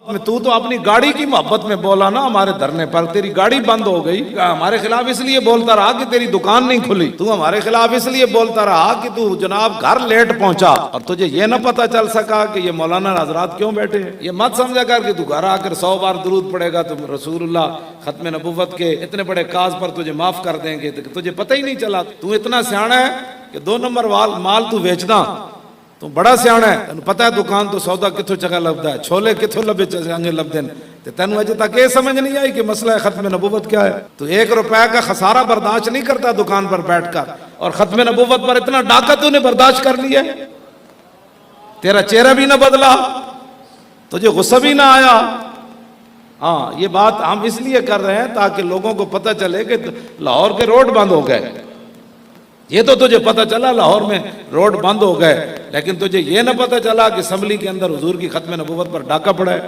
तू तो अपनी गाड़ी की मोहब्बत में बोला ना हमारे धरने पर, तेरी गाड़ी बंद हो गई। हमारे खिलाफ इसलिए बोलता रहा कि तेरी दुकान नहीं खुली। तू हमारे खिलाफ इसलिए बोलता रहा कि तू जनाब घर लेट पहुंचा, और तुझे ये ना पता चल सका कि ये मौलाना हजरात क्यों बैठे हैं। ये मत समझा कर कि तू घर आकर 100 बार दुरूद पड़ेगा तो रसूलुल्लाह खत्म नबुव्वत के इतने बड़े काज पर तुझे माफ कर देंगे। तुझे पता ही नहीं चला। तू इतना सियाना है कि 2 नंबर माल तू बेचदा। तू बड़ा सियाना है, तेन पता है दुकान तो सौदा कितों जगह लभदा है, छोले कितों लभे चंगे लभदे ने, ते तेन अजे तक ये समझ नहीं आई कि मसला खत्म नबुव्वत क्या है। तो 1 रुपए का खसारा बर्दाश्त नहीं करता दुकान पर बैठकर, और खत्म नबुव्वत पर इतना डाका तूने बर्दाश्त कर लिया। तेरा चेहरा भी ना बदला, तुझे गुस्सा भी ना आया। हाँ, ये बात हम इसलिए कर रहे हैं ताकि लोगों को पता चले कि लाहौर के रोड बंद हो गए। ये तो तुझे पता चला लाहौर में रोड बंद हो गए, लेकिन तुझे ये ना पता चला कि असम्बली के अंदर हुजूर की खत्म नबुव्वत पर डाका पड़ा है।